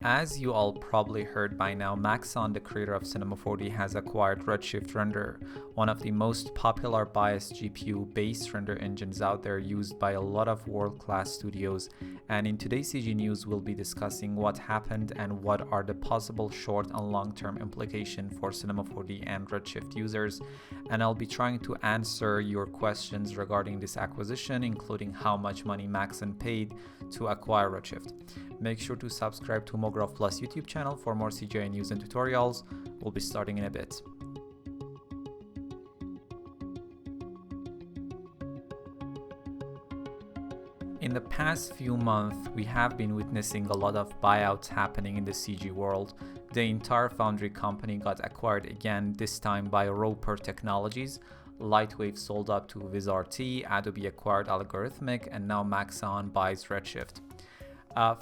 As you all probably heard by now, Maxon, the creator of Cinema 4D, has acquired Redshift Render, one of the most popular biased GPU-based render engines out there used by a lot of world-class studios. And in today's CG News, we'll be discussing what happened and what are the possible short and long-term implications for Cinema 4D and Redshift users. And I'll be trying to answer your questions regarding this acquisition, including how much money Maxon paid to acquire Redshift. Make sure to subscribe to MographPlus YouTube channel for more CGI news and tutorials. We'll be starting in a bit. In the past few months, we have been witnessing a lot of buyouts happening in the CG world. The entire Foundry company got acquired again, this time by Roper Technologies. Lightwave sold up to VizRT, Adobe acquired Algorithmic, and now Maxon buys Redshift.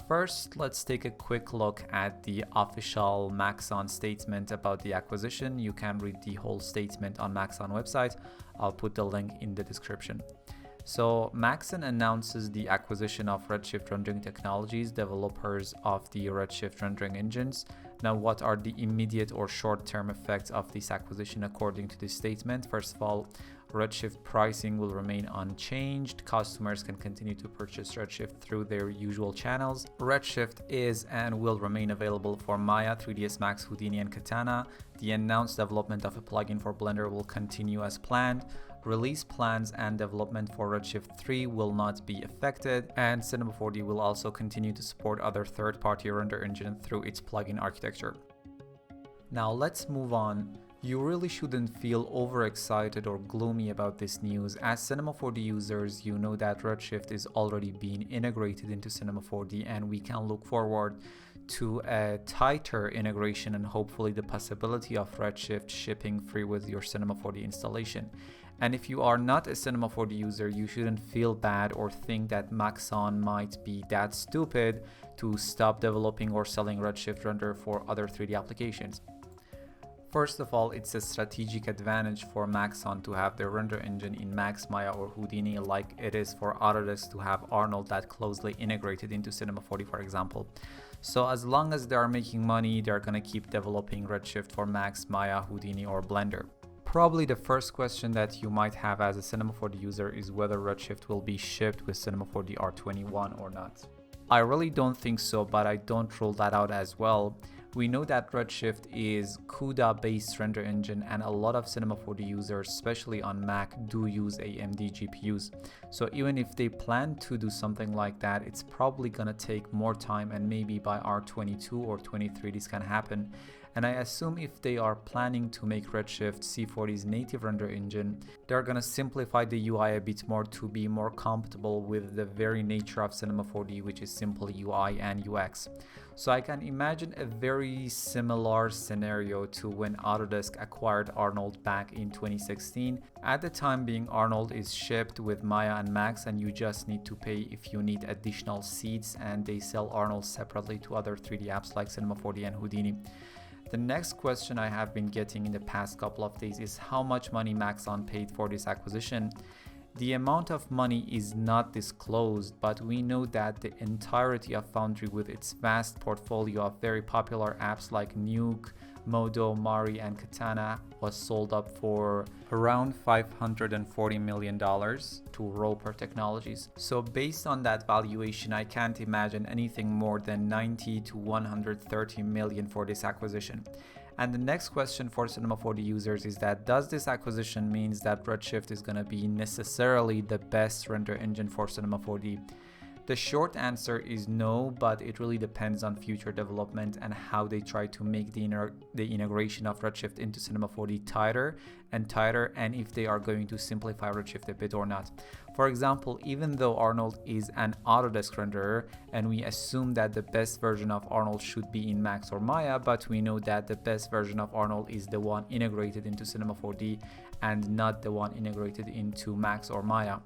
First, let's take a quick look at the official Maxon statement about the acquisition. You can read the whole statement on Maxon website. I'll put the link in the description. So Maxon announces the acquisition of Redshift Rendering Technologies, developers of the Redshift rendering engines. Now, what are the immediate or short-term effects of this acquisition according to this statement? First of all, Redshift pricing will remain unchanged. Customers can continue to purchase Redshift through their usual channels. Redshift is and will remain available for Maya, 3ds Max, Houdini, and Katana. The announced development of a plugin for Blender will continue as planned. Release plans and development for Redshift 3 will not be affected, and Cinema 4D will also continue to support other third-party render engines through its plugin architecture. Now let's move on. You really shouldn't feel overexcited or gloomy about this news. As Cinema 4D users, you know that Redshift is already being integrated into Cinema 4D, and we can look forward to a tighter integration and hopefully the possibility of Redshift shipping free with your Cinema 4D installation. And if you are not a Cinema 4D user, you shouldn't feel bad or think that Maxon might be that stupid to stop developing or selling Redshift render for other 3D applications. First of all, it's a strategic advantage for Maxon to have their render engine in Max, Maya, or Houdini, like it is for Autodesk to have Arnold that closely integrated into Cinema 4D, for example. So as long as they are making money, they're gonna keep developing Redshift for Max, Maya, Houdini, or Blender. Probably the first question that you might have as a Cinema 4D user is whether Redshift will be shipped with Cinema 4D R21 or not. I really don't think so, but I don't rule that out as well. We know that Redshift is CUDA based render engine, and a lot of Cinema 4D users, especially on Mac, do use AMD GPUs. So even if they plan to do something like that, it's probably gonna take more time, and maybe by R22 or 23 this can happen. And I assume if they are planning to make Redshift C4D's native render engine, they're gonna simplify the UI a bit more to be more compatible with the very nature of Cinema 4D, which is simple UI and UX. So I can imagine a very similar scenario to when Autodesk acquired Arnold back in 2016. At the time being, Arnold is shipped with Maya and Max, and you just need to pay if you need additional seats, and they sell Arnold separately to other 3D apps like Cinema 4D and Houdini. The next question I have been getting in the past couple of days is how much money Maxon paid for this acquisition. The amount of money is not disclosed, but we know that the entirety of Foundry, with its vast portfolio of very popular apps like Nuke, Modo, Mari, and Katana, was sold up for around $540 million to Roper Technologies. So based on that valuation, I can't imagine anything more than 90 to 130 million for this acquisition. And the next question for Cinema 4D users is that, does this acquisition means that Redshift is going to be necessarily the best render engine for Cinema 4D? The short answer is no, but it really depends on future development and how they try to make the integration of Redshift into Cinema 4D tighter, and if they are going to simplify Redshift a bit or not. For example, even though Arnold is an Autodesk renderer, and we assume that the best version of Arnold should be in Max or Maya, but we know that the best version of Arnold is the one integrated into Cinema 4D and not the one integrated into Max or Maya.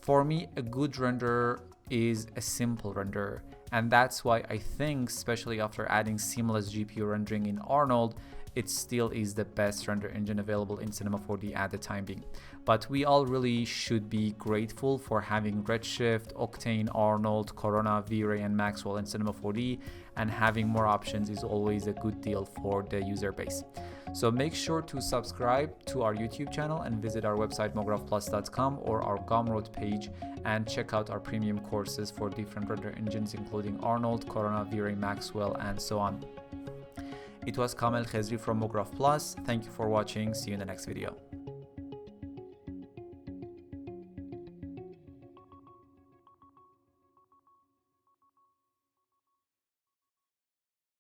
For me, a good renderer is a simple renderer, and that's why I think, especially after adding seamless GPU rendering in Arnold, it still is the best render engine available in Cinema 4D at the time being. But we all really should be grateful for having Redshift, Octane, Arnold, Corona, V-Ray, and Maxwell in Cinema 4D, and having more options is always a good deal for the user base. So make sure to subscribe to our YouTube channel and visit our website MographPlus.com or our Gumroad page and check out our premium courses for different render engines including Arnold, Corona, V-Ray, Maxwell, and so on. It was Kamel Khezri from MographPlus. Thank you for watching. See you in the next video.